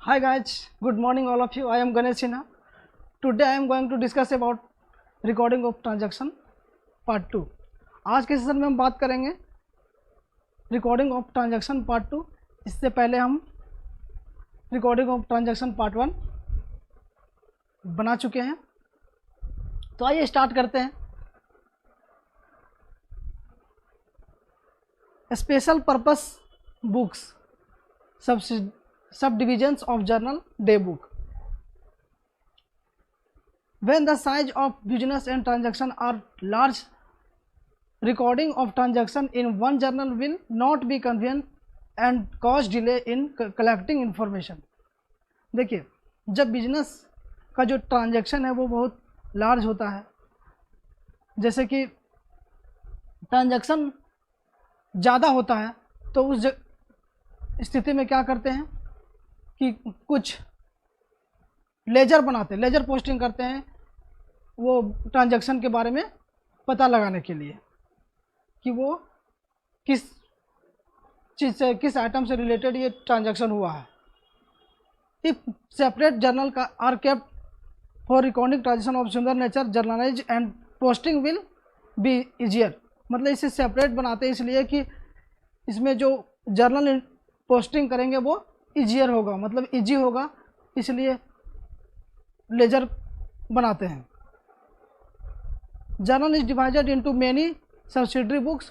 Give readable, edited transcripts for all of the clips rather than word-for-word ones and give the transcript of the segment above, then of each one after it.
Hi guys, good morning all of you. I am Ganesh Sinha. Today I am going to discuss about recording of transaction part 2. आज के session में हम बात करेंगे recording of transaction part 2. इससे पहले हम रिकॉर्डिंग ऑफ ट्रांजैक्शन पार्ट 1 बना चुके हैं. तो आइए स्टार्ट करते हैं. Special purpose books, subdivisions of journal day book. When the size of business and transaction are large, recording of transaction in one journal will not be convenient and cause delay in collecting information. देखिए, जब business का जो transaction है वो बहुत large होता है, जैसे कि ट्रांजैक्शन ज़्यादा होता है, तो उस स्थिति में क्या करते हैं कि कुछ लेजर बनाते हैं, लेजर पोस्टिंग करते हैं वो ट्रांजैक्शन के बारे में पता लगाने के लिए कि वो किस चीज़ से, किस आइटम से रिलेटेड ये ट्रांजैक्शन हुआ है. इफ सेपरेट जर्नल का are kept for recording transaction of similar nature, journalise and posting will be easier. मतलब इसे सेपरेट बनाते हैं इसलिए कि इसमें जो जर्नल पोस्टिंग करेंगे वो ईजियर होगा, मतलब इजी होगा, इसलिए लेजर बनाते हैं. Journal is divided into many subsidiary books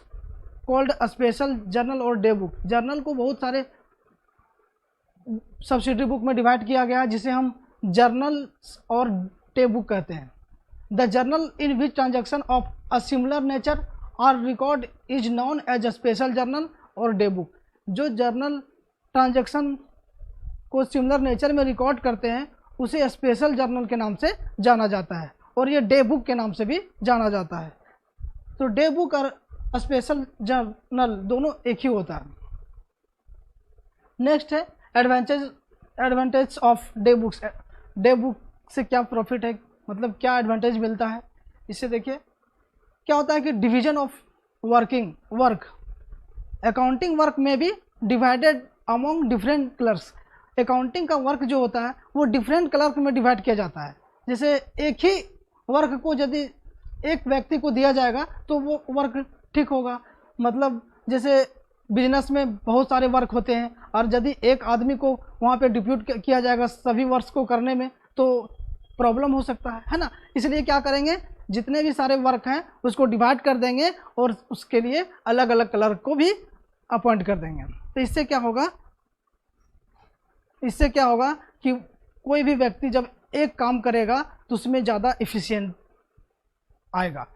called special journal और डे बुक. जर्नल को बहुत सारे सब्सिडरी बुक में डिवाइड किया गया है जिसे हम जर्नल और डे बुक कहते हैं. The journal in which transaction of a similar nature और record is known as a special journal और डे बुक. जो जर्नल ट्रांजैक्शन को सिमिलर नेचर में रिकॉर्ड करते हैं उसे स्पेशल जर्नल के नाम से जाना जाता है और ये डे बुक के नाम से भी जाना जाता है. तो डे बुक और स्पेशल जर्नल दोनों एक ही होता है. नेक्स्ट है advantage of day books. Day book से क्या प्रॉफिट है, मतलब क्या एडवांटेज मिलता है. इससे देखिए क्या होता है कि division of work, accounting work में भी divided among different clerks. Accounting का वर्क जो होता है वो डिफरेंट क्लर्क में डिवाइड किया जाता है. जैसे एक ही वर्क को यदि एक व्यक्ति को दिया जाएगा तो वो वर्क ठीक होगा. मतलब जैसे बिजनेस में बहुत सारे वर्क होते हैं और यदि एक आदमी को वहाँ पे डिप्यूट किया जाएगा सभी वर्क को करने में तो प्रॉब्लम हो सकता है ना. इसलिए क्या करेंगे, जितने भी सारे वर्क हैं उसको डिवाइड कर देंगे और उसके लिए अलग अलग क्लर्क को भी अपॉइंट कर देंगे. तो इससे क्या होगा कि कोई भी व्यक्ति जब एक काम करेगा तो उसमें ज़्यादा एफिशिएंट आएगा.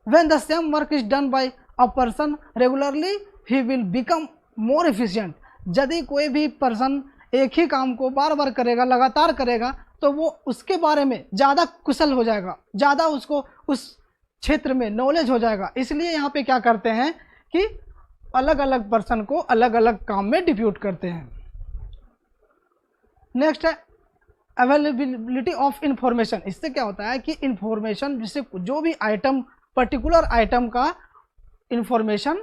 When the same work is done by a person regularly he will become more efficient. यदि कोई भी पर्सन एक ही काम को बार बार करेगा, लगातार करेगा, तो वो उसके बारे में ज़्यादा कुशल हो जाएगा, ज़्यादा उसको उस क्षेत्र में नॉलेज हो जाएगा. इसलिए यहाँ पे क्या करते हैं कि अलग अलग पर्सन को अलग अलग काम में डिप्यूट करते हैं. नेक्स्ट है अवेलेबिलिटी ऑफ इंफॉर्मेशन. इससे क्या होता है कि इंफॉर्मेशन, जिससे जो भी आइटम, पर्टिकुलर आइटम का इंफॉर्मेशन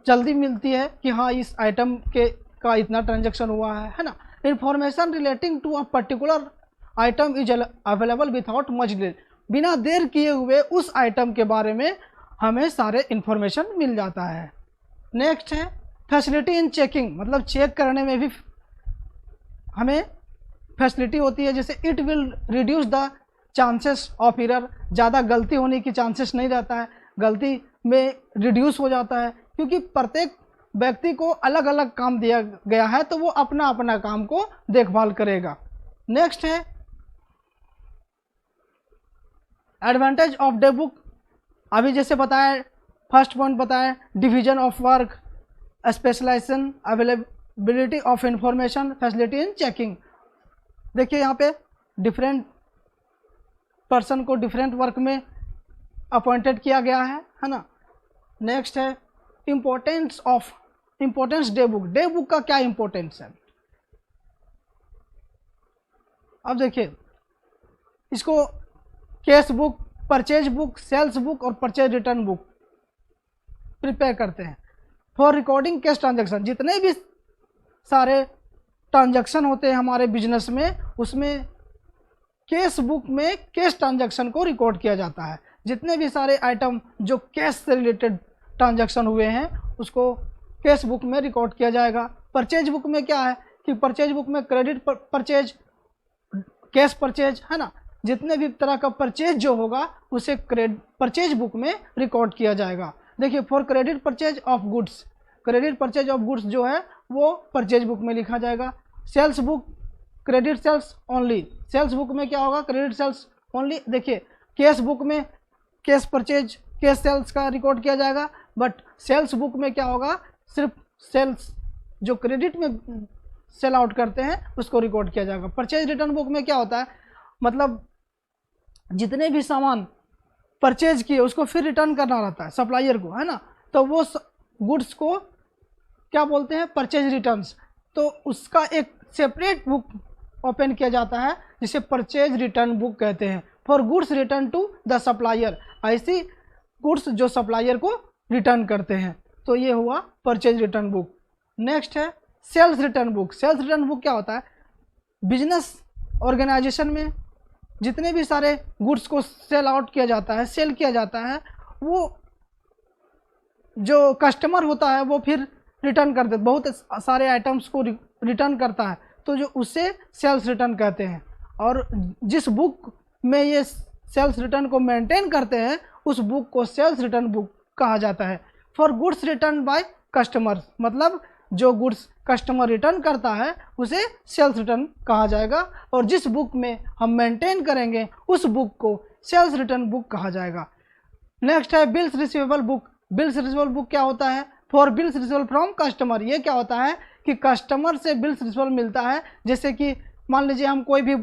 जल्दी मिलती है कि हाँ इस आइटम का इतना ट्रांजैक्शन हुआ है ना. Information relating to a particular item is available without much delay. बिना देर किए हुए उस आइटम के बारे में हमें सारे इंफॉर्मेशन मिल जाता है. नेक्स्ट है फैसिलिटी इन चेकिंग. मतलब चेक करने में भी हमें फैसिलिटी होती है. जैसे it will reduce the chances of error. ज़्यादा गलती होने की चांसेस नहीं रहता है, गलती में रिड्यूस हो जाता है क्योंकि प्रत्येक व्यक्ति को अलग अलग काम दिया गया है तो वो अपना अपना काम को देखभाल करेगा. नेक्स्ट है एडवांटेज ऑफ डे बुक. अभी जैसे बताया, फर्स्ट पॉइंट बताया division of work, specialisation, availability of information, facility in checking. देखिए यहाँ पे डिफरेंट पर्सन को डिफरेंट वर्क में अपॉइंटेड किया गया है ना. नेक्स्ट है importance day book. Day book का क्या इम्पोर्टेंस है. अब देखिए इसको cash book, purchase book, sales book और परचेज रिटर्न बुक प्रिपेयर करते हैं फॉर रिकॉर्डिंग कैश ट्रांजैक्शन. जितने भी सारे ट्रांजैक्शन होते हैं हमारे बिजनेस में, उसमें कैश बुक में कैश ट्रांजैक्शन को रिकॉर्ड किया जाता है। जितने भी सारे आइटम जो कैश से रिलेटेड ट्रांजैक्शन हुए हैं उसको कैश बुक में रिकॉर्ड किया जाएगा। परचेज बुक में क्या है कि परचेज बुक में क्रेडिट परचेज, कैश परचेज, है ना, जितने भी तरह का परचेज जो होगा उसे परचेज बुक में रिकॉर्ड किया जाएगा। देखिए, for credit purchase of goods, credit purchase of goods जो है वो परचेज बुक में लिखा जाएगा। Sales book credit sales only, sales book में क्या होगा, क्रेडिट सेल्स ओनली। देखिए, कैश बुक में कैश परचेज कैश सेल्स का रिकॉर्ड किया जाएगा, बट सेल्स बुक में क्या होगा, सिर्फ सेल्स जो क्रेडिट में सेल आउट करते हैं उसको रिकॉर्ड किया जाएगा। परचेज रिटर्न बुक में क्या होता है, मतलब जितने भी सामान परचेज किए उसको फिर रिटर्न करना रहता है सप्लायर को, है ना, तो वो गुड्स को क्या बोलते हैं, परचेज रिटर्न्स। तो उसका एक सेपरेट बुक ओपन किया जाता है जिसे परचेज रिटर्न बुक कहते हैं। For goods return to the supplier, ऐसी गुड्स जो सप्लायर को रिटर्न करते हैं, तो ये हुआ परचेज रिटर्न बुक। नेक्स्ट है sales return book. Sales return book क्या होता है, बिजनेस ऑर्गेनाइजेशन में जितने भी सारे गुड्स को सेल आउट किया जाता है, सेल किया जाता है, वो जो कस्टमर होता है वो फिर रिटर्न कर देता, बहुत सारे आइटम्स को रिटर्न करता है, तो जो उसे सेल्स रिटर्न कहते हैं। और जिस बुक में ये सेल्स रिटर्न को मेंटेन करते हैं उस बुक को सेल्स रिटर्न बुक कहा जाता है। For goods return by customers, मतलब जो गुड्स कस्टमर रिटर्न करता है उसे सेल्स रिटर्न कहा जाएगा, और जिस बुक में हम मेंटेन करेंगे उस बुक को सेल्स रिटर्न बुक कहा जाएगा। नेक्स्ट है bills receivable book. Bills receivable book क्या होता है, for bills receivable from customer. ये क्या होता है कि कस्टमर से बिल्स रिसीवेबल मिलता है, जैसे कि मान लीजिए हम कोई भी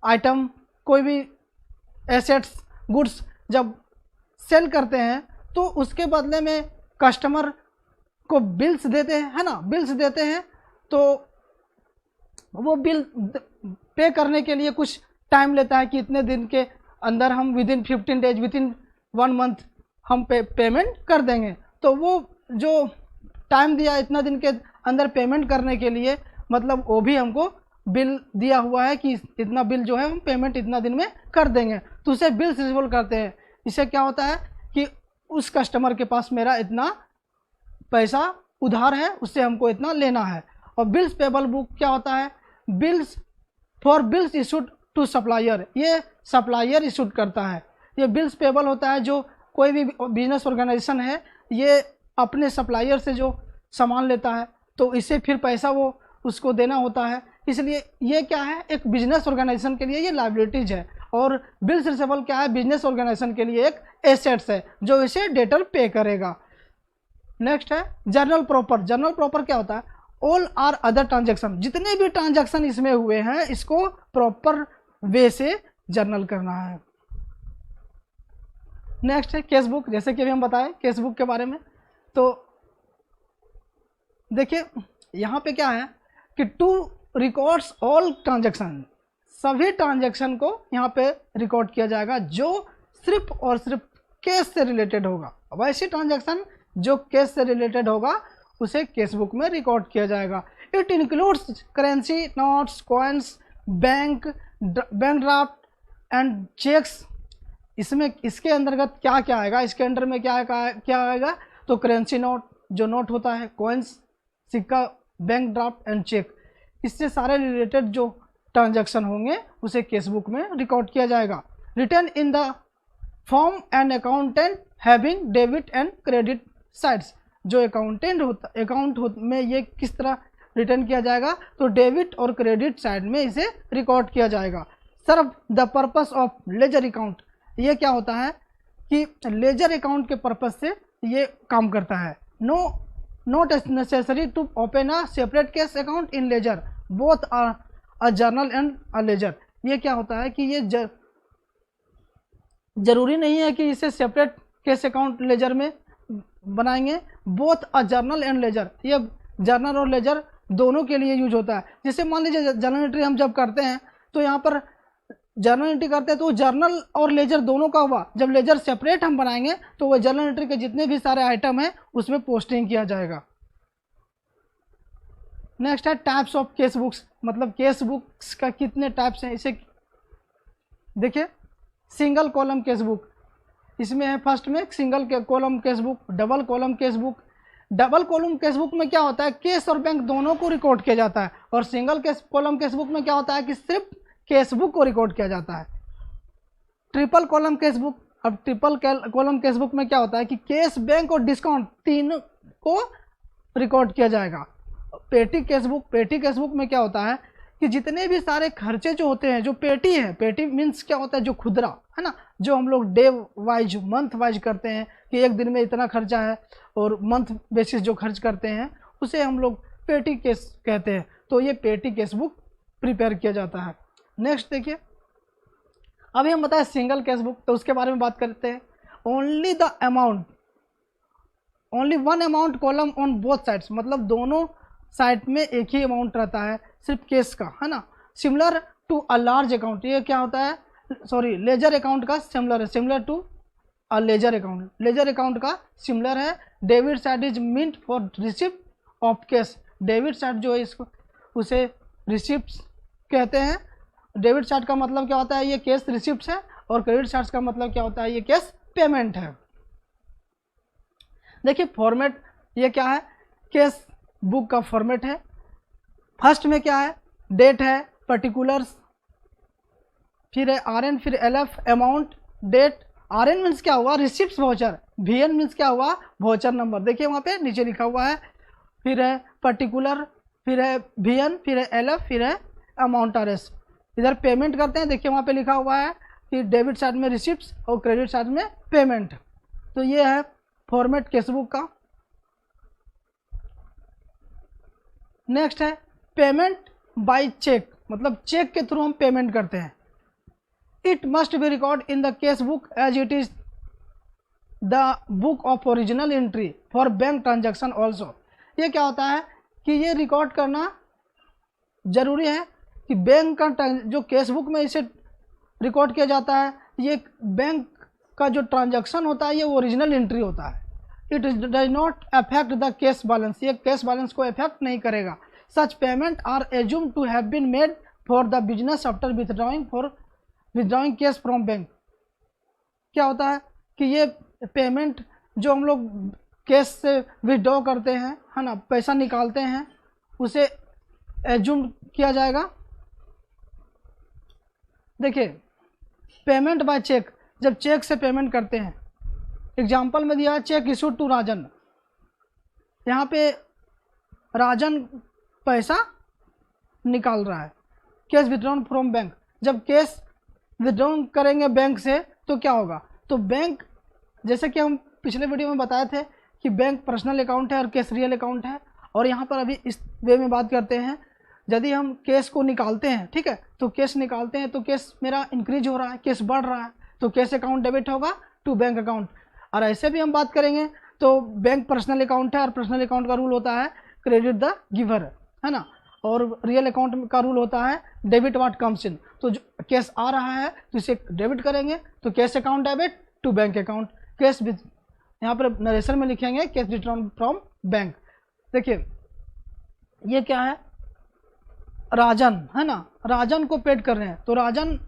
आइटम, कोई भी एसेट्स, गुड्स जब सेल करते हैं तो उसके बदले में कस्टमर को बिल्स देते हैं, है ना, बिल्स देते हैं, तो वो बिल पे करने के लिए कुछ टाइम लेता है कि इतने दिन के अंदर हम विदिन 15 डेज, विदिन 1 मंथ हम पेमेंट कर देंगे। तो वो जो टाइम दिया इतना दिन के अंदर पेमेंट करने के लिए, मतलब वो भी हमको बिल दिया हुआ है कि इतना बिल जो है हम पेमेंट इतना दिन में कर देंगे, तो उसे बिल्स रिसीवेबल करते हैं। इससे क्या होता है कि उस कस्टमर के पास मेरा इतना पैसा उधार है, उससे हमको इतना लेना है। और बिल्स पेबल बुक क्या होता है, bills for bills issued to supplier, ये सप्लायर इशूड करता है। ये बिल्स पेबल होता है जो कोई भी बिजनेस ऑर्गेनाइजेशन है ये अपने सप्लायर से जो सामान लेता है तो इसे फिर पैसा वो उसको देना होता है, इसलिए ये क्या है, एक बिजनेस ऑर्गेनाइजेशन के लिए ये लायबिलिटीज है। और बिल्स रिसीवेबल क्या है, बिजनेस ऑर्गेनाइजेशन के लिए एक एसेट्स है जो इसे डेटर पे करेगा। नेक्स्ट है जर्नल प्रॉपर। जर्नल प्रॉपर क्या होता है, ऑल आर अदर ट्रांजैक्शन, जितने भी ट्रांजैक्शन इसमें हुए हैं इसको प्रॉपर वे से जर्नल करना है। नेक्स्ट है केस बुक, जैसे कि अभी हम बताएं केस बुक के बारे में, तो देखिए यहाँ पे क्या है कि टू रिकॉर्ड्स ऑल ट्रांजैक्शन, सभी ट्रांजैक्शन को यहाँ पे रिकॉर्ड किया जाएगा जो सिर्फ और सिर्फ केस से रिलेटेड होगा। वैसे ट्रांजैक्शन जो केस से रिलेटेड होगा उसे केस बुक में रिकॉर्ड किया जाएगा। It includes currency notes, coins, bank draft and cheques. इसमें इसके अंतर्गत क्या क्या आएगा, इसके अंडर में क्या आएगा, तो करेंसी नोट जो नोट होता है, कॉइन्स सिक्का, बैंक ड्राफ्ट एंड चेक, इससे सारे रिलेटेड जो ट्रांजैक्शन होंगे उसे केस बुक में रिकॉर्ड किया जाएगा। Return in the form and accountant having debit and credit sides, जो अकाउंट में ये किस तरह रिटर्न किया जाएगा, तो डेबिट और क्रेडिट साइड में इसे रिकॉर्ड किया जाएगा। Serve the purpose of ledger account, ये क्या होता है कि लेजर अकाउंट के पर्पस से ये काम करता है। Not necessary to open a separate cash account in ledger, both are a journal and a ledger. ये क्या होता है कि ये जरूरी नहीं है कि इसे सेपरेट केस अकाउंट लेजर में बनाएंगे, both a journal and ledger, ये जर्नल और लेजर दोनों के लिए यूज होता है। जैसे मान लीजिए जर्नल एंट्री हम जब करते हैं तो यहाँ पर जर्नल एंट्री करते हैं तो जर्नल और लेजर दोनों का हुआ, जब लेजर सेपरेट हम बनाएंगे तो वो जर्नल एंट्री के जितने भी सारे आइटम हैं उसमें पोस्टिंग किया जाएगा। नेक्स्ट है टाइप्स ऑफ केस बुक्स, मतलब केस बुक्स का कितने टाइप्स हैं इसे देखिए। सिंगल कॉलम केस बुक, इसमें है फर्स्ट में single column case book, double column case book. Double column case book में क्या होता है, केस और बैंक दोनों को रिकॉर्ड किया जाता है, और सिंगल कॉलम केस बुक में क्या होता है कि सिर्फ केस बुक को रिकॉर्ड किया जाता है। ट्रिपल कॉलम केस बुक, अब ट्रिपल कॉलम केस बुक में क्या होता है कि केस, बैंक और डिस्काउंट तीनों को रिकॉर्ड किया जाएगा। पेटी केस बुक में क्या होता है कि जितने भी सारे खर्चे जो होते हैं, जो पेटी है, पेटी मीन्स क्या होता है, जो खुदरा है ना, जो हम लोग डे वाइज मंथ वाइज करते हैं कि एक दिन में इतना खर्चा है, और मंथ बेसिस जो खर्च करते हैं उसे हम लोग पेटी केस कहते हैं। तो ये पेटी केस बुक प्रिपेयर किया जाता है। नेक्स्ट देखिए, अभी हम बताएं सिंगल केस बुक, तो उसके बारे में बात करते हैं। Only the amount, only one amount column on both sides, मतलब दोनों साइड में एक ही अमाउंट रहता है सिर्फ केस का, है ना। Similar to a large account, ये क्या होता है, सॉरी लेजर अकाउंट का सिमिलर है, similar to a ledger account, ledger account का सिमिलर है। Debit side is meant for receipt of cash, debit side जो है इसको उसे रिसिप्ट कहते हैं। डेबिट साइड का मतलब क्या होता है, ये केस रिसिप्ट है, और क्रेडिट साइड का मतलब क्या होता है, ये केस पेमेंट है। देखिए फॉर्मेट, ये क्या है, केस बुक का फॉर्मेट है। फर्स्ट में क्या है, डेट है, पर्टिकुलर्स, फिर है आरएन, फिर LF, amount, date. RN means क्या हुआ, रिसिप्ट वाउचर, वीएन मीन्स क्या हुआ, वाउचर नंबर, देखिए वहाँ पे नीचे लिखा हुआ है। फिर है पर्टिकुलर, फिर है वीएन, फिर है एलएफ, फिर है अमाउंट आरएस। इधर पेमेंट करते हैं, देखिए वहाँ पे लिखा हुआ है कि डेबिट साइड में रिसिप्ट और क्रेडिट साइड में पेमेंट। तो ये है फॉर्मेट केसबुक का। नेक्स्ट है पेमेंट बाय चेक, मतलब चेक के थ्रू हम पेमेंट करते हैं। It must be record in the cash book as it is the book of original entry for bank transaction also. ये क्या होता है कि ये रिकॉर्ड करना जरूरी है कि बैंक का जो केस बुक में इसे रिकॉर्ड किया जाता है, ये बैंक का जो ट्रांजैक्शन होता है ये ओरिजिनल एंट्री होता है। It does not affect the cash balance, ये केस बैलेंस को इफेक्ट नहीं करेगा। Such payment are assume to have been made for the business after withdrawing cash from bank. क्या होता है कि ये पेमेंट जो हम लोग केस से विथड्रॉ करते हैं, है ना, पैसा निकालते हैं, उसे एज्यूम किया जाएगा। देखिए पेमेंट बाय चेक, जब चेक से पेमेंट करते हैं, एग्जाम्पल में दिया है चेक इशू टू राजन। यहाँ पे राजन पैसा निकाल रहा है, केस विथड्रॉन फ्रॉम बैंक। जब केस विथड्रॉन करेंगे बैंक से तो क्या होगा, तो बैंक, जैसे कि हम पिछले वीडियो में बताए थे कि बैंक पर्सनल अकाउंट है और केस रियल अकाउंट है। और यहाँ पर अभी इस वे में बात करते हैं, यदि हम केस को निकालते हैं, ठीक है, तो केस निकालते हैं तो केस मेरा इंक्रीज हो रहा है, केस बढ़ रहा है, तो केस अकाउंट डेबिट होगा टू बैंक अकाउंट। और ऐसे भी हम बात करेंगे तो बैंक पर्सनल अकाउंट है, और पर्सनल अकाउंट का रूल होता है क्रेडिट द गिवर, है ना, और रियल अकाउंट का रूल होता है डेबिट व्हाट कम्स इन। तो जो केस आ रहा है तो इसे डेबिट करेंगे, तो cash account debit to bank account. Cash यहाँ पर नरेशन में लिखेंगे केस रिटर्न फ्रॉम बैंक। देखिए ये क्या है, राजन, है ना, राजन को पेड कर रहे हैं, तो राजन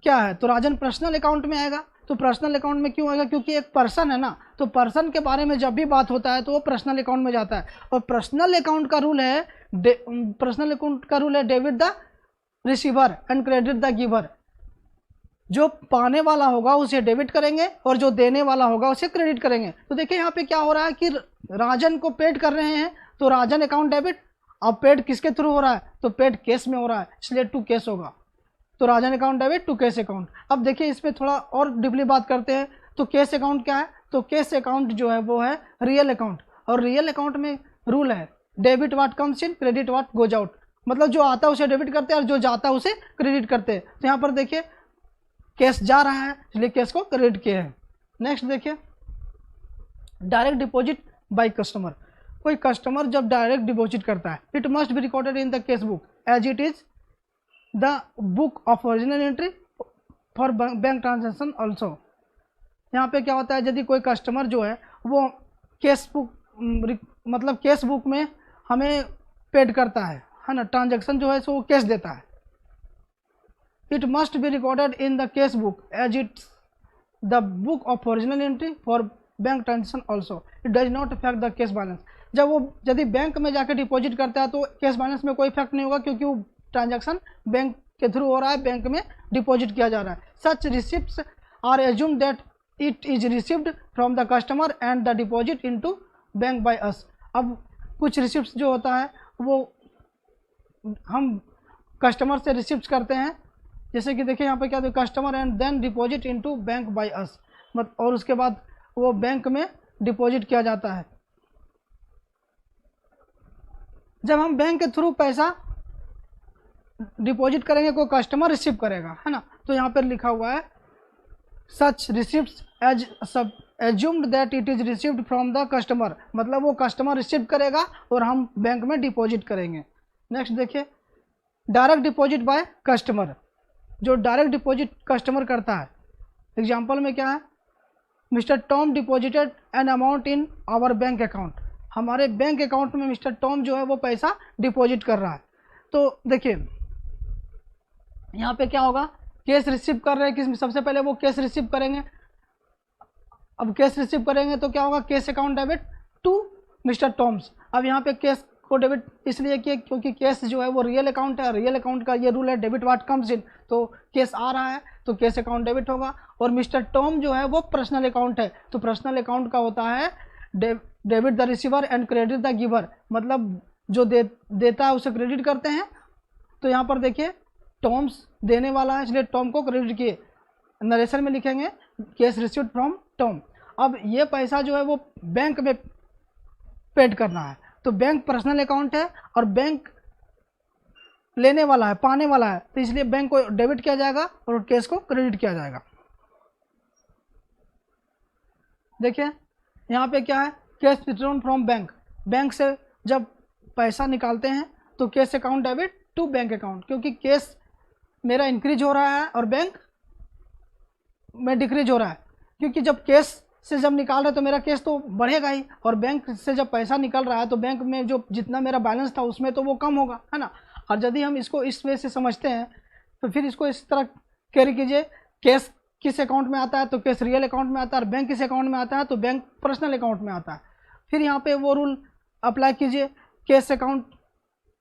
क्या है, तो राजन पर्सनल अकाउंट में आएगा। तो पर्सनल अकाउंट में क्यों आएगा, क्योंकि एक पर्सन है ना, तो पर्सन के बारे में जब भी बात होता है तो वो पर्सनल अकाउंट में जाता है। और पर्सनल अकाउंट का रूल है debit the receiver and credit the giver. जो पाने वाला होगा उसे डेबिट करेंगे और जो देने वाला होगा उसे क्रेडिट करेंगे। तो देखिए यहाँ पे क्या हो रहा है कि राजन को पेड कर रहे हैं, तो राजन अकाउंट डेबिट। अब पेड किसके थ्रू हो रहा है, तो पेड केस में हो रहा है, इसलिए टू केस होगा, तो Rajan account debit to cash account. अब देखिए इसमें थोड़ा और डीपली बात करते हैं, तो केस अकाउंट क्या है, तो केस अकाउंट जो है वो है रियल अकाउंट। और रियल अकाउंट में रूल है debit what comes in, credit what goes out, मतलब जो आता है उसे डेबिट करते हैं और जो जाता है उसे क्रेडिट करते हैं। तो यहाँ पर देखिए केस जा रहा है इसलिए केस को क्रेडिट किया है। नेक्स्ट देखिए डायरेक्ट डिपॉजिट बाय कस्टमर। कोई कस्टमर जब डायरेक्ट डिपॉजिट करता है, it must be recorded in the cash book as it is the book of original entry for bank transaction also. यहाँ पे क्या होता है, यदि कोई कस्टमर जो है वो केस बुक, मतलब केस बुक में हमें पेड करता है ना, ट्रांजैक्शन जो है सो वो कैश देता है। It must be recorded in the cash book as it's the book of original entry for bank transaction also, it does not affect the cash balance. जब वो यदि बैंक में जाकर डिपॉजिट करता है तो कैश बैलेंस में कोई इफेक्ट नहीं होगा, क्योंकि वो ट्रांजैक्शन बैंक के थ्रू हो रहा है, बैंक में डिपॉजिट किया जा रहा है। Such receipts are assume that it is received from the customer and the deposit into bank by us. अब कुछ रिसिप्ट्स जो होता है वो हम कस्टमर से रिसिप्ट करते हैं, जैसे कि देखिए यहाँ पे क्या, customer and then deposit into bank by us, और उसके बाद वो बैंक में डिपॉजिट किया जाता है। जब हम बैंक के थ्रू पैसा डिपॉजिट करेंगे, कोई कस्टमर रिसीव करेगा, है ना, तो यहाँ पर लिखा हुआ है सच रिसिप्ट्स एज सब assumed that it is received from the customer, मतलब वो कस्टमर रिसीव करेगा और हम बैंक में डिपॉजिट करेंगे। नेक्स्ट देखिए, डायरेक्ट डिपॉजिट बाय कस्टमर, जो डायरेक्ट डिपॉजिट कस्टमर करता है। एग्जांपल में क्या है, mister Tom deposited an amount in our bank account, हमारे बैंक अकाउंट में मिस्टर टॉम जो है वो पैसा डिपॉजिट कर रहा है। तो देखिए यहाँ पे क्या होगा, कैश रिसीव कर रहे हैं, किस सबसे पहले वो कैश रिसीव करेंगे। अब कैश रिसीव करेंगे तो क्या होगा, cash account debit to mister Tom's. अब यहाँ पे कैश को डेबिट इसलिए किया क्योंकि कैश जो है वो रियल अकाउंट है, रियल अकाउंट का ये रूल है, डेबिट व्हाट कम्स इन, तो कैश आ रहा है तो कैश अकाउंट डेबिट होगा। और मिस्टर टॉम जो है वो पर्सनल अकाउंट है, तो पर्सनल अकाउंट का होता है debit the receiver and credit the giver, मतलब जो देता है उसे क्रेडिट करते हैं। तो यहाँ पर देखिए टॉम्स देने वाला है, इसलिए टॉम को क्रेडिट किए, नरेशन में लिखेंगे कैश रिसीव्ड फ्रॉम टॉम। अब ये पैसा जो है वो बैंक में पेड करना है, तो बैंक पर्सनल अकाउंट है और बैंक लेने वाला है, पाने वाला है, तो इसलिए बैंक को डेबिट किया जाएगा और कैश को क्रेडिट किया जाएगा। देखिए यहाँ पे क्या है, cash withdrawn from bank, bank से जब पैसा निकालते हैं तो cash account debit to bank account, क्योंकि कैश मेरा इंक्रीज हो रहा है और बैंक में डिक्रीज हो रहा है, क्योंकि जब कैश से जब निकाल रहे तो मेरा कैश तो बढ़ेगा ही, और बैंक से जब पैसा निकल रहा है तो बैंक में जो जितना मेरा बैलेंस था उसमें तो वो कम होगा, है ना। और यदि हम इसको इस वे से समझते हैं तो फिर इसको इस तरह कैरी कीजिए, कैश किस अकाउंट में आता है तो कैश रियल अकाउंट में आता है, और बैंक किस अकाउंट में आता है तो बैंक पर्सनल अकाउंट में आता है। फिर यहाँ पे वो रूल अप्लाई कीजिए, कैश अकाउंट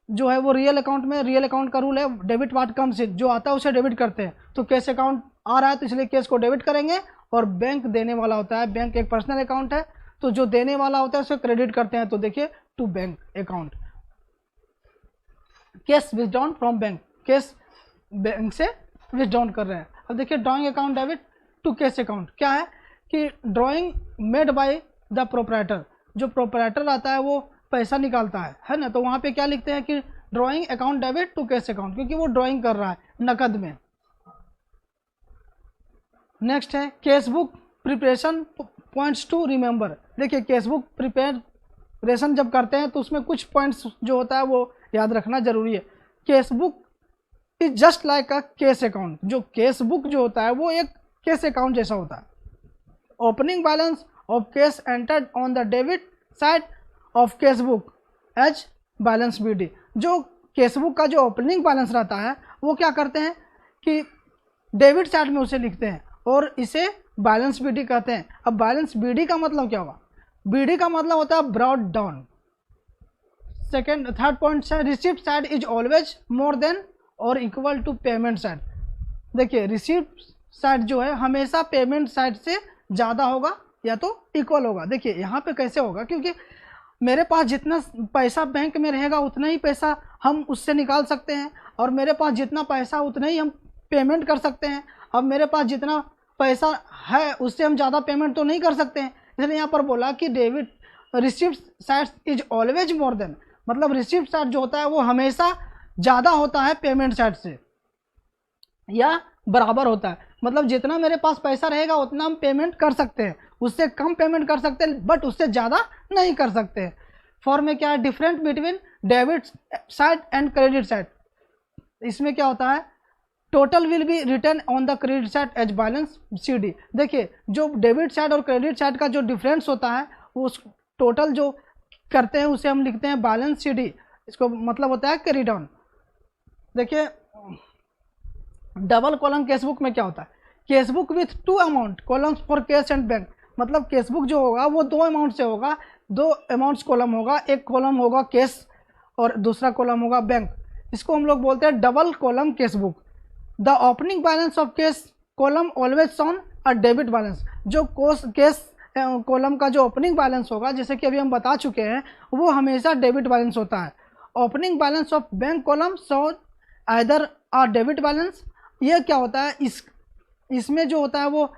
जो है वो रियल अकाउंट में, रियल अकाउंट का रूल है डेबिट व्हाट कम्स इन, जो आता है उसे डेबिट करते हैं, तो कैश अकाउंट आ रहा है तो इसलिए कैश को डेबिट करेंगे, और बैंक देने वाला होता है, बैंक एक पर्सनल अकाउंट है तो जो देने वाला होता है उसे क्रेडिट करते हैं, तो देखिए to bank account. Cash withdrawn from bank, cash bank से विथड्रॉन कर रहे हैं। अब देखिए drawing account debit to cash account, क्या है कि drawing made by the proprietor, जो प्रोपराइटर आता है वो पैसा निकालता है ना, तो वहाँ पे क्या लिखते हैं कि drawing account debit to cash account, क्योंकि वो ड्रॉइंग कर रहा है नकद में। नेक्स्ट है cash book preparation points to remember. देखिए कैश बुक प्रिपरेशन जब करते हैं तो उसमें कुछ पॉइंट्स जो होता है वो याद रखना जरूरी है। Cash book is just like a cash account, जो कैश बुक जो होता है वो एक कैश अकाउंट जैसा होता है। Opening balance of cash entered on the debit side of cash book as balance BD, जो कैश बुक का जो ओपनिंग बैलेंस रहता है वो क्या करते हैं कि डेबिट साइड में उसे लिखते हैं और इसे बैलेंस बीडी कहते हैं। अब बैलेंस बीडी का मतलब क्या होगा, बीडी का मतलब होता है broad down. Second third point है receipt side is always more than और इक्वल टू पेमेंट साइड। देखिए रिसीप्ट साइड जो है हमेशा पेमेंट साइड से ज़्यादा होगा या तो इक्वल होगा। देखिए यहाँ पे कैसे होगा, क्योंकि मेरे पास जितना पैसा बैंक में रहेगा उतना ही पैसा हम उससे निकाल सकते हैं, और मेरे पास जितना पैसा उतना ही हम पेमेंट कर सकते हैं। अब मेरे पास जितना पैसा है उससे हम ज़्यादा पेमेंट तो नहीं कर सकते हैं, इसलिए यहाँ पर बोला कि debit receipt side is always more then, मतलब रिसीप्ट साइड जो होता है वो हमेशा ज़्यादा होता है पेमेंट साइड से, या बराबर होता है। मतलब जितना मेरे पास पैसा रहेगा उतना हम पेमेंट कर सकते हैं, उससे कम पेमेंट कर सकते हैं बट उससे ज़्यादा नहीं कर सकते। फॉर में क्या है different between debit side and credit side, इसमें क्या होता है total will be return on the credit side as balance CD. देखिए जो डेबिट साइड और क्रेडिट साइड का जो डिफरेंस होता है उस टोटल जो करते हैं उसे हम लिखते हैं बैलेंस सीडी। इसको मतलब होता है कैरी डाउन। देखिए डबल कॉलम केसबुक में क्या होता है, casebook with 2 amount columns for cash and bank, मतलब केसबुक जो होगा वो 2 अमाउंट से होगा, 2 अमाउंट्स कॉलम होगा, एक कॉलम होगा कैश और दूसरा कॉलम होगा बैंक। इसको हम लोग बोलते हैं double column casebook. The opening balance of case column always shown a debit balance, जो केस कॉलम का जो ओपनिंग बैलेंस होगा, जैसे कि अभी हम बता चुके हैं, वो हमेशा डेबिट बैलेंस होता है। Opening balance of bank column show either a debit balance, ये क्या होता है, इसमें जो होता है वो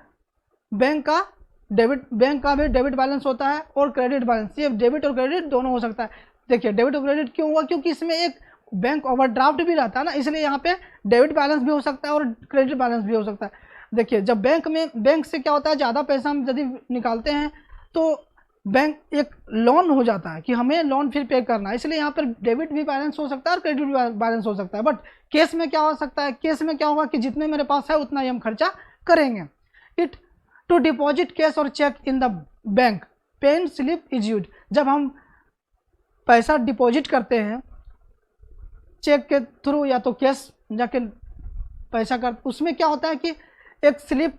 बैंक का भी डेबिट बैलेंस होता है और क्रेडिट बैलेंस, ये डेबिट और क्रेडिट दोनों हो सकता है। देखिए डेबिट और क्रेडिट क्यों हुआ, क्योंकि इसमें एक बैंक ओवरड्राफ्ट भी रहता है ना, इसलिए यहाँ पे डेबिट बैलेंस भी हो सकता है और क्रेडिट बैलेंस भी हो सकता है। देखिए जब बैंक से क्या होता है, ज़्यादा पैसा हम यदि निकालते हैं तो बैंक एक लोन हो जाता है कि हमें लोन फिर पे करना है, इसलिए यहाँ पर डेबिट भी बैलेंस हो सकता है और क्रेडिट भी बैलेंस हो सकता है। बट केस में क्या हो सकता है, केस में क्या होगा कि जितने मेरे पास है उतना ही हम खर्चा करेंगे। इट टू डिपॉजिट कैश और cheque in the bank pen slip issued, जब हम पैसा डिपॉजिट करते हैं चेक के थ्रू या तो कैश जाके पैसा कर, उसमें क्या होता है कि एक स्लिप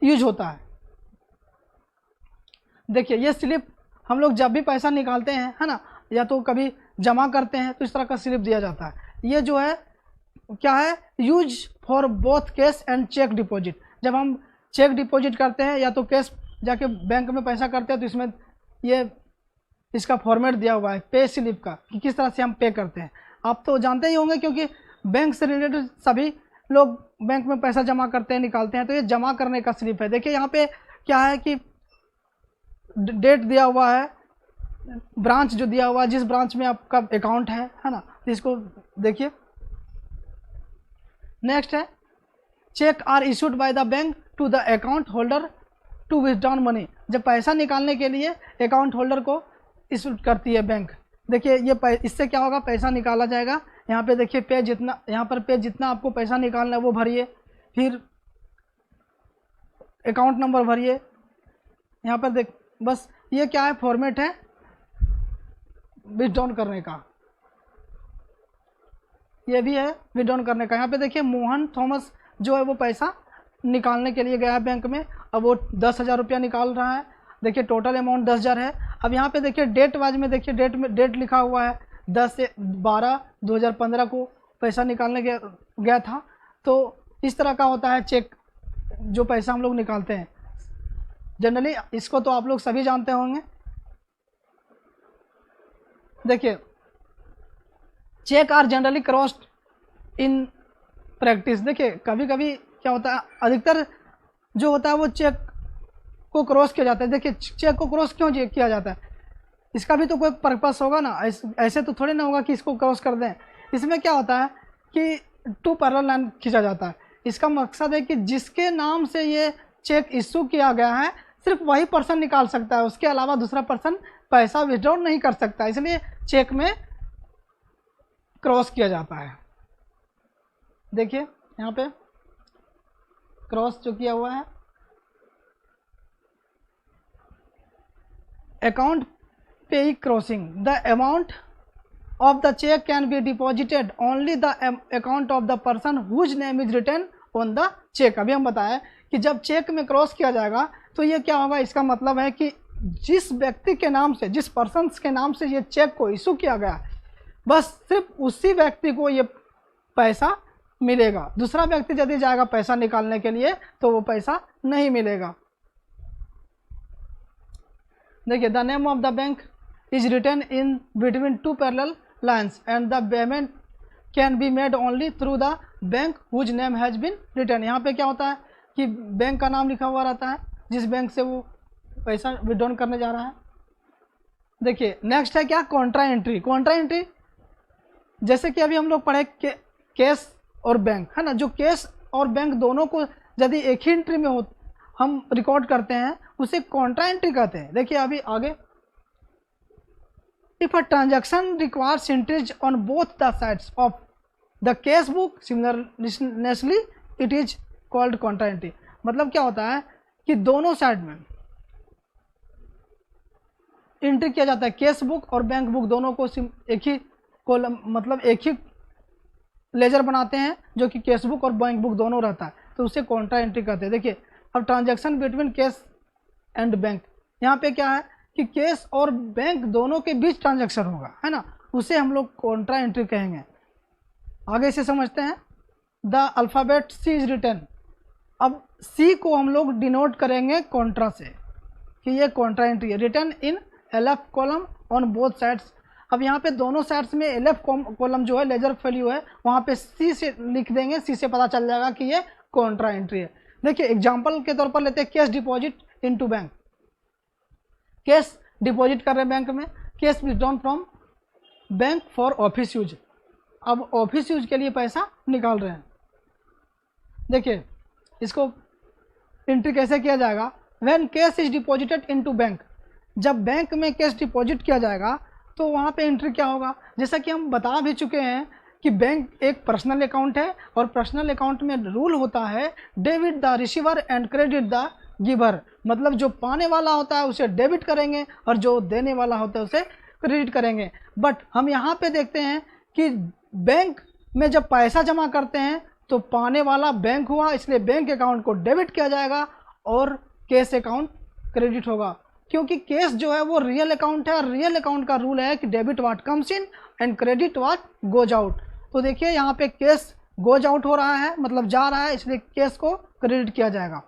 यूज होता है। देखिए ये स्लिप हम लोग जब भी पैसा निकालते हैं, है ना, या तो कभी जमा करते हैं तो इस तरह का स्लिप दिया जाता है। ये जो है क्या है, use for both cash and cheque deposit, जब हम चेक डिपॉजिट करते हैं या तो कैश जाके बैंक में पैसा करते हैं तो इसमें ये इसका फॉर्मेट दिया हुआ है पे स्लिप का कि किस तरह से हम पे करते हैं। आप तो जानते ही होंगे क्योंकि बैंक से रिलेटेड सभी लोग बैंक में पैसा जमा करते हैं निकालते हैं, तो ये जमा करने का स्लिप है। देखिए यहाँ पे क्या है कि डेट दिया हुआ है, ब्रांच जो दिया हुआ है, जिस ब्रांच में आपका अकाउंट है ना, तो इसको देखिए। नेक्स्ट है cheque are issued by the bank to the account holder to withdraw money, जब पैसा निकालने के लिए अकाउंट होल्डर को इशू करती है बैंक। देखिए ये इससे क्या होगा, पैसा निकाला जाएगा। यहाँ पे देखिए पे जितना, यहाँ पर पे जितना आपको पैसा निकालना है वो भरिए, फिर अकाउंट नंबर भरिए। यहाँ पर देख बस ये क्या है, फॉर्मेट है विथड्रॉ करने का, ये भी है विथड्रॉ करने का। यहाँ पे देखिए मोहन थॉमस जो है वो पैसा निकालने के लिए गया है बैंक में, अब वो 10,000 रुपया निकाल रहा है। देखिए टोटल अमाउंट 10,000 है। अब यहाँ पे देखिए डेट वाइज में देखिए डेट लिखा हुआ है 10/12/2015 को पैसा निकालने गया था। तो इस तरह का होता है चेक जो पैसा हम लोग निकालते हैं जनरली, इसको तो आप लोग सभी जानते होंगे। देखिए cheque are generally crossed in practice. देखिए कभी कभी क्या होता है, अधिकतर जो होता है वो चेक को क्रॉस किया जाता है। देखिए चेक को क्रॉस क्यों किया जाता है, इसका भी तो कोई पर्पस होगा ना, ऐसे तो थोड़ी ना होगा कि इसको क्रॉस कर दें। इसमें क्या होता है कि 2 पैरेलल लाइन खींचा जाता है। इसका मकसद है कि जिसके नाम से ये चेक इशू किया गया है सिर्फ वही पर्सन निकाल सकता है, उसके अलावा दूसरा पर्सन पैसा विथड्रॉ नहीं कर सकता, इसलिए चेक में क्रॉस किया जाता है। देखिए यहाँ पे क्रॉस जो किया हुआ है, account payee crossing, the amount of the cheque can be deposited only the account of the person whose name is written on the cheque. अभी हम बताएं कि जब चेक में क्रॉस किया जाएगा तो ये क्या होगा, इसका मतलब है कि जिस व्यक्ति के नाम से, जिस पर्सन के नाम से ये चेक को इशू किया गया, बस सिर्फ उसी व्यक्ति को ये पैसा मिलेगा। दूसरा व्यक्ति यदि जाएगा पैसा निकालने के लिए तो वो पैसा नहीं मिलेगा। देखिए the name of the bank is written in between 2 parallel lines and the payment can be made only through the bank whose name has been written. यहाँ पे क्या होता है कि बैंक का नाम लिखा हुआ रहता है जिस बैंक से वो पैसा विड्रॉ करने जा रहा है। देखिए नेक्स्ट है क्या, कॉन्ट्रा एंट्री। कॉन्ट्रा एंट्री जैसे कि अभी हम लोग पढ़े केस और बैंक, है ना, जो केस और बैंक दोनों को यदि एक ही एंट्री में हो हम रिकॉर्ड करते हैं उसे कॉन्ट्रा एंट्री कहते हैं। देखिए अभी आगे, if a transaction requires entries on both the sides of the cash book similarly it is called Contra entry. मतलब क्या होता है कि दोनों साइड में एंट्री किया जाता है, केस बुक और बैंक बुक दोनों को एक ही कॉलम मतलब एक ही लेजर बनाते हैं जो कि कैश बुक और बैंक बुक दोनों रहता है, तो उसे कॉन्ट्रा एंट्री कहते हैं। देखिए अब transaction between cash and bank, यहाँ पे क्या है कि कैश और बैंक दोनों के बीच ट्रांजैक्शन होगा, है ना, उसे हम लोग कॉन्ट्रा एंट्री कहेंगे। आगे से समझते हैं। The alphabet C is written, अब सी को हम लोग डिनोट करेंगे कॉन्ट्रा से कि ये कॉन्ट्रा एंट्री है। Written in LF column on both sides, अब यहाँ पे दोनों साइड्स में LF कॉलम जो है लेजर वैल्यू है वहाँ पे सी से लिख देंगे, सी से पता चल जाएगा कि ये कॉन्ट्रा एंट्री है। देखिए एग्जांपल के तौर पर लेते हैं cash deposit into bank, cash deposit कर रहे हैं बैंक में, cash withdrawn from bank for office use, अब ऑफिस यूज के लिए पैसा निकाल रहे हैं। देखिए इसको एंट्री कैसे किया जाएगा, when cash is deposited into bank, जब बैंक में कैश डिपॉजिट किया जाएगा तो वहाँ पे एंट्री क्या होगा, जैसा कि हम बता भी चुके हैं कि बैंक एक पर्सनल अकाउंट है और पर्सनल अकाउंट में रूल होता है debit the receiver and credit the giver, मतलब जो पाने वाला होता है उसे डेबिट करेंगे और जो देने वाला होता है उसे क्रेडिट करेंगे। बट हम यहाँ पे देखते हैं कि बैंक में जब पैसा जमा करते हैं तो पाने वाला बैंक हुआ, इसलिए बैंक अकाउंट को डेबिट किया जाएगा और कैश अकाउंट क्रेडिट होगा, क्योंकि कैश जो है वो रियल अकाउंट है और रियल अकाउंट का रूल है कि debit what comes in and credit what goes out. तो देखिए यहाँ पे कैश गोज आउट हो रहा है, मतलब जा रहा है, इसलिए कैश को क्रेडिट किया जाएगा।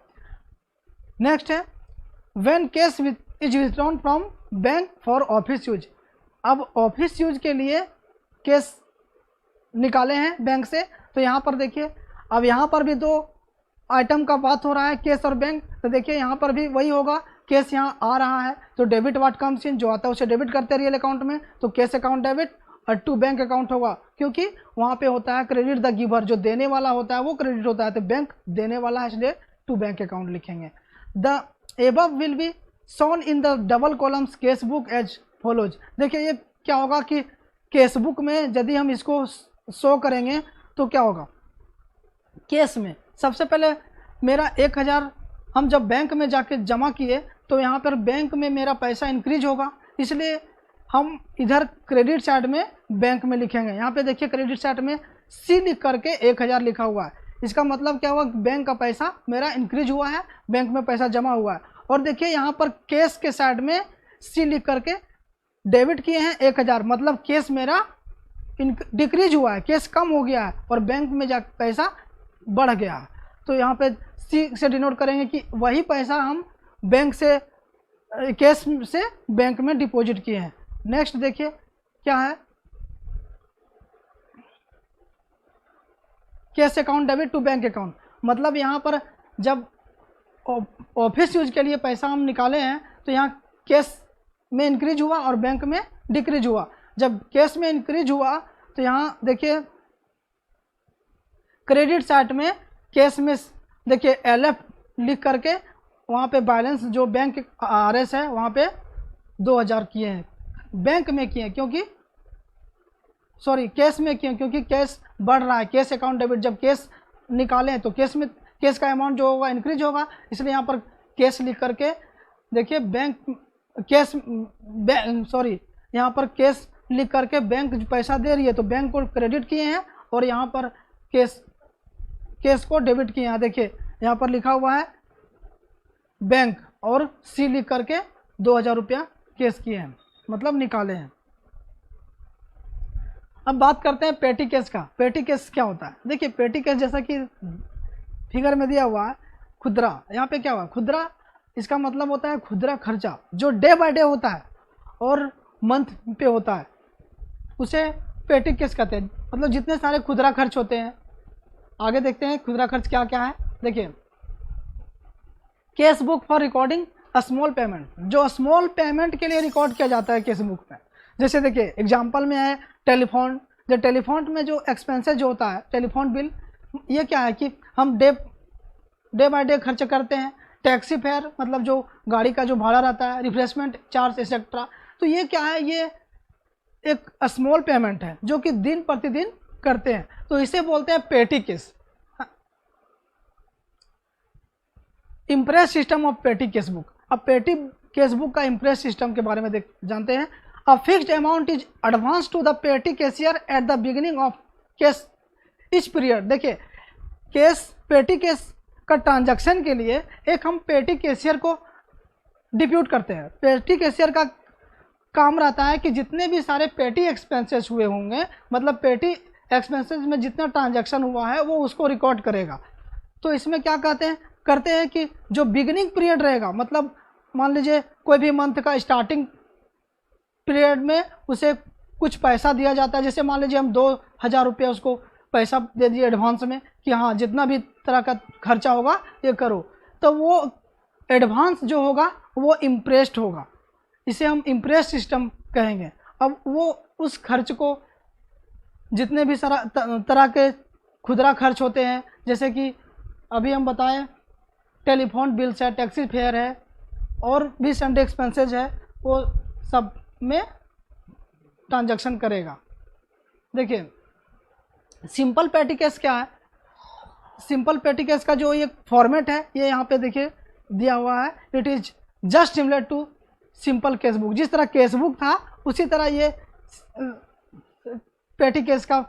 नेक्स्ट है when cash is withdrawn from bank for office use, अब ऑफिस यूज के लिए कैश निकाले हैं बैंक से, तो यहाँ पर देखिए अब यहाँ पर भी दो आइटम का बात हो रहा है कैश और बैंक, तो देखिए यहाँ पर भी वही होगा, कैश यहाँ आ रहा है तो डेबिट व्हाट कम्स इन, जो आता है उसे डेबिट करते हैं रियल अकाउंट में, तो कैश अकाउंट डेबिट और टू बैंक अकाउंट होगा, क्योंकि वहाँ पे होता है क्रेडिट द गिवर, जो देने वाला होता है वो क्रेडिट होता है, तो बैंक देने वाला है इसलिए टू बैंक अकाउंट लिखेंगे। The above will be shown in the double columns cash book as follows, देखिए ये क्या होगा कि कैश बुक में यदि हम इसको शो करेंगे तो क्या होगा, कैश में सबसे पहले मेरा 1000 हम जब बैंक में जाके जमा किए तो यहाँ पर बैंक में मेरा पैसा इंक्रीज होगा, इसलिए हम इधर क्रेडिट साइड में बैंक में लिखेंगे। यहाँ पे देखिए क्रेडिट साइड में सी लिख करके 1000 लिखा हुआ है, इसका मतलब क्या हुआ, बैंक का पैसा मेरा इंक्रीज हुआ है, बैंक में पैसा जमा हुआ है। और देखिए यहाँ पर कैश के साइड में सी लिख करके डेबिट किए हैं 1000, मतलब कैश मेरा डिक्रीज हुआ है, कैश कम हो गया है और बैंक में जा पैसा बढ़ गया है, तो यहाँ पे सी से डिनोट करेंगे कि वही पैसा हम बैंक से कैश से बैंक में डिपॉजिट किए हैं। नेक्स्ट देखिए क्या है, cash account debit to bank account, मतलब यहाँ पर जब ऑफिस यूज के लिए पैसा हम निकाले हैं तो यहाँ कैश में इंक्रीज हुआ और बैंक में डिक्रीज हुआ। जब कैश में इंक्रीज हुआ तो यहाँ देखिए क्रेडिट साइड में कैश में देखिए LF लिख करके वहाँ पे बैलेंस जो बैंक RS है वहाँ पे 2000 किए हैं, बैंक में किए हैं क्योंकि सॉरी कैश में किए क्योंकि कैश बढ़ रहा है, कैश अकाउंट डेबिट, जब कैश निकालें तो कैश में कैश का अमाउंट जो होगा इंक्रीज होगा, इसलिए यहाँ पर कैश लिख करके देखिए बैंक कैश सॉरी यहाँ पर कैश लिख करके बैंक पैसा दे रही है तो बैंक को क्रेडिट किए हैं और यहाँ पर कैश को डेबिट किए हैं। देखिए यहाँ पर लिखा हुआ है बैंक और सी लिख करके 2000 रुपया कैश किए हैं, मतलब निकाले हैं। अब बात करते हैं पेटी कैश का। पेटी कैश क्या होता है, देखिए पेटी कैश जैसा कि फिगर में दिया हुआ है खुदरा, यहाँ पे क्या हुआ खुदरा, इसका मतलब होता है खुदरा खर्चा जो डे बाय डे होता है और मंथ पे होता है, उसे पेटी कैश कहते हैं, मतलब जितने सारे खुदरा खर्च होते हैं। आगे देखते हैं खुदरा खर्च क्या क्या है। देखिए cash book for recording a small payment, जो स्मॉल पेमेंट के लिए रिकॉर्ड किया जाता है कैश बुक में। जैसे देखिए एग्जांपल में है टेलीफोन, जो टेलीफोन में जो एक्सपेंसेस जो होता है टेलीफोन बिल, ये क्या है कि हम डे बाय डे खर्च करते हैं। टैक्सी फेयर मतलब जो गाड़ी का जो भाड़ा रहता है, रिफ्रेशमेंट चार्ज एक्सेट्रा, तो ये क्या है, ये एक स्मॉल पेमेंट है जो कि दिन प्रतिदिन करते हैं, तो इसे बोलते हैं petty cash. Imprest system of petty cash book, अब पेटी कैश बुक का इम्प्रेस सिस्टम के बारे में जानते हैं। A fixed amount is advance to the petty cashier at the beginning of case each period. देखिए पेटी केस का transaction के लिए एक हम पेटी कैशियर को डिप्यूट करते हैं। पेटी कैशियर का काम रहता है कि जितने भी सारे पेटी एक्सपेंसेस हुए होंगे, मतलब पेटी एक्सपेंसेस में जितना ट्रांजैक्शन हुआ है वो उसको रिकॉर्ड करेगा। तो इसमें क्या करते हैं कि जो बिगिनिंग पीरियड रहेगा, मतलब मान लीजिए कोई भी मंथ का स्टार्टिंग पीरियड में उसे कुछ पैसा दिया जाता है, जैसे मान लीजिए हम 2000 रुपये उसको पैसा दे दिए एडवांस में कि हाँ जितना भी तरह का खर्चा होगा ये करो, तो वो एडवांस जो होगा वो इम्प्रेस्ड होगा, इसे हम इम्प्रेस सिस्टम कहेंगे। अब वो उस खर्च को जितने भी सारा तरह के खुदरा खर्च होते हैं, जैसे कि अभी हम बताएं टेलीफोन बिल्स है, टैक्सी फेयर है और भी संडे एक्सपेंसेस है, वो सब में ट्रांजैक्शन करेगा। देखिए सिंपल पेटी केस क्या है, सिंपल पेटी केस का जो ये फॉर्मेट है ये यहाँ पे देखिए दिया हुआ है। It is just similar to simple cash book. जिस तरह केस बुक था उसी तरह ये पेटी केस का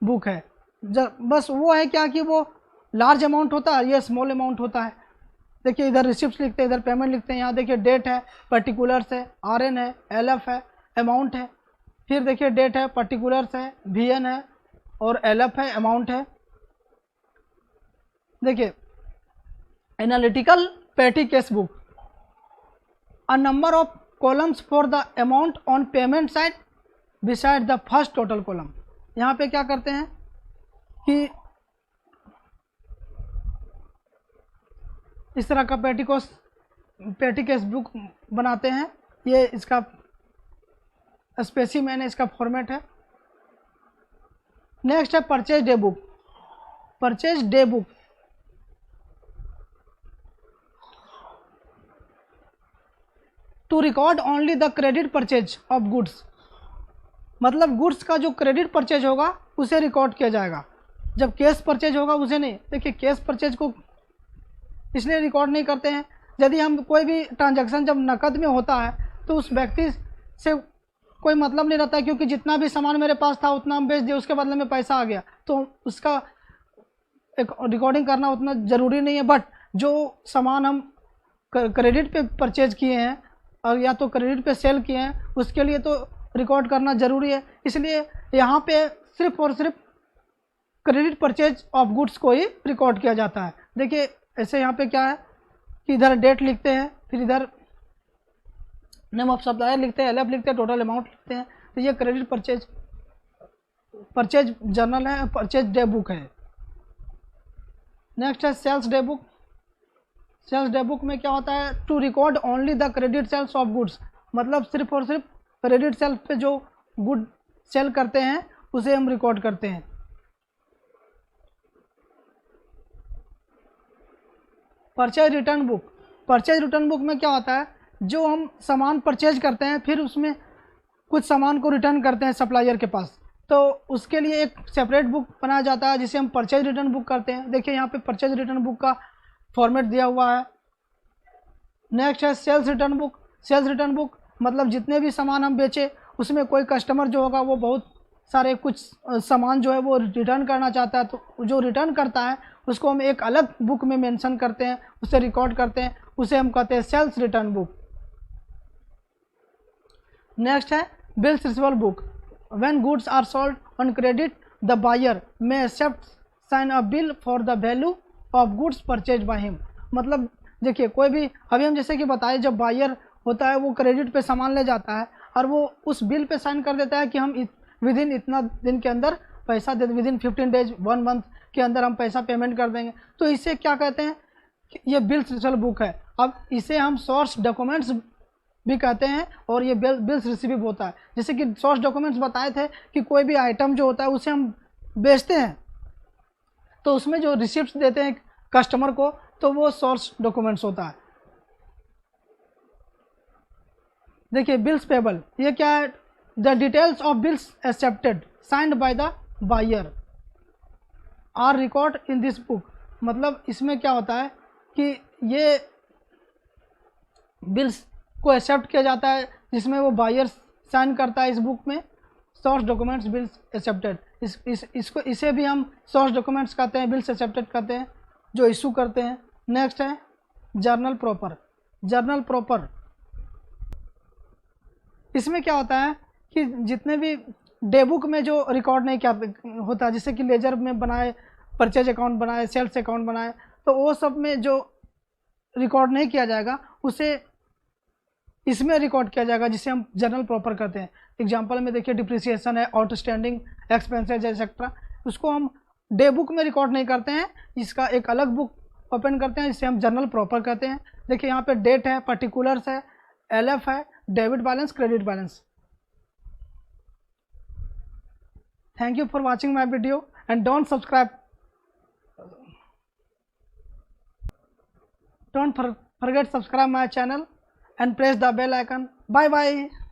बुक है। बस वो है क्या कि वो लार्ज अमाउंट होता है, ये स्मॉल अमाउंट होता है। देखिए इधर रिसिप्ट लिखते हैं, इधर पेमेंट लिखते हैं। यहाँ देखिए डेट है, पर्टिकुलर्स है, आरएन है, एलएफ है, अमाउंट है। फिर देखिए डेट है, पर्टिकुलर्स है, वीएन है और एलएफ है, अमाउंट है। देखिए एनालिटिकल पेटी case book, a number of columns for the amount on payment side beside the first total column. यहाँ पे क्या करते हैं कि इस तरह का पेटी केस बुक बनाते हैं। ये इसका स्पेसिमेन है, इसका फॉर्मेट है। नेक्स्ट है purchase day book. Purchase day book to record only the credit purchase of goods, मतलब गुड्स का जो क्रेडिट परचेज होगा उसे रिकॉर्ड किया जाएगा, जब कैश परचेज होगा उसे नहीं। देखिए कैश परचेज को इसलिए रिकॉर्ड नहीं करते हैं, यदि हम कोई भी ट्रांजैक्शन जब नकद में होता है तो उस व्यक्ति से कोई मतलब नहीं रहता है, क्योंकि जितना भी सामान मेरे पास था उतना हम बेच दिए, उसके बदले में पैसा आ गया, तो उसका एक रिकॉर्डिंग करना उतना ज़रूरी नहीं है। बट जो सामान हम क्रेडिट पे परचेज किए हैं और या तो क्रेडिट पे सेल किए हैं उसके लिए तो रिकॉर्ड करना ज़रूरी है। इसलिए यहाँ पे सिर्फ और सिर्फ क्रेडिट परचेज ऑफ गुड्स को ही रिकॉर्ड किया जाता है। देखिए ऐसे यहाँ पे क्या है कि इधर डेट लिखते हैं, फिर इधर नेम ऑफ सप्लायर लिखते हैं, एलएफ लिखते हैं, टोटल अमाउंट लिखते हैं। तो ये क्रेडिट परचेज जर्नल है, परचेज डे बुक है। नेक्स्ट है sales day book. Sales day book में क्या होता है, to record only the credit sales of goods, मतलब सिर्फ और सिर्फ क्रेडिट सेल्स पे जो गुड सेल करते हैं उसे हम रिकॉर्ड करते हैं। Purchase return book. Purchase return book में क्या होता है, जो हम सामान परचेज करते हैं फिर उसमें कुछ सामान को रिटर्न करते हैं सप्लायर के पास, तो उसके लिए एक सेपरेट बुक बनाया जाता है जिसे हम परचेज रिटर्न बुक करते हैं। देखिए यहाँ पे परचेज रिटर्न बुक का फॉर्मेट दिया हुआ है। नेक्स्ट है sales return book. Sales return book मतलब जितने भी सामान हम बेचे उसमें कोई कस्टमर जो होगा वो बहुत सारे कुछ सामान जो है वो रिटर्न करना चाहता है, तो जो रिटर्न करता है उसको हम एक अलग बुक में मेंशन करते हैं, उसे रिकॉर्ड करते हैं, उसे हम कहते हैं सेल्स रिटर्न बुक। नेक्स्ट है bills receivable book. When goods are sold on credit the buyer may accept sign a bill for the value of goods purchase by him. मतलब देखिए कोई भी अभी हम जैसे कि बताए, जब बायर होता है वो क्रेडिट पे सामान ले जाता है और वो उस बिल पे साइन कर देता है कि हम विद इन इतना दिन के अंदर पैसा दे, विद इन 15 डेज 1 मंथ के अंदर हम पैसा पेमेंट कर देंगे। तो इसे क्या कहते हैं कि ये बिल्स रिसीवेबल बुक है। अब इसे हम सोर्स डॉक्यूमेंट्स भी कहते हैं और ये बिल्स रिसीवेबल होता है। जैसे कि सोर्स डॉक्यूमेंट्स बताए थे कि कोई भी आइटम जो होता है उसे हम बेचते हैं तो उसमें जो रिसिप्ट देते हैं कस्टमर को तो वो सोर्स डॉक्यूमेंट्स होता है। देखिए बिल्स पेबल, ये क्या है, the details of bills accepted signed by the buyer are record in this book. मतलब इसमें क्या होता है कि ये बिल्स को एक्सेप्ट किया जाता है जिसमें वो बायर साइन करता है इस बुक में, सोर्स डॉक्यूमेंट्स बिल्स एक्सेप्टेड। इसे भी हम सोर्स डॉक्यूमेंट्स कहते हैं, बिल्स एक्सेप्टेड कहते हैं, जो इशू करते हैं। नेक्स्ट है जर्नल प्रॉपर। जर्नल प्रॉपर, इसमें क्या होता है कि जितने भी डे बुक में जो रिकॉर्ड नहीं क्या होता है, जैसे कि लेजर में बनाए, परचेज अकाउंट बनाए, सेल्स अकाउंट बनाए, तो वो सब में जो रिकॉर्ड नहीं किया जाएगा उसे इसमें रिकॉर्ड किया जाएगा, जिसे हम जर्नल प्रॉपर करते हैं। एग्जांपल में देखिए डिप्रिसिएशन है, आउटस्टैंडिंग एक्सपेंसेस एक्सेट्रा, उसको हम डे बुक में रिकॉर्ड नहीं करते हैं, इसका एक अलग बुक ओपन करते हैं जिसे हम जर्नल प्रॉपर कहते हैं। देखिए यहाँ पे डेट है, पर्टिकुलर्स है, LF है, debit balance, credit balance. Thank you for watching my video and don't forget subscribe my channel and press the bell icon. Bye bye.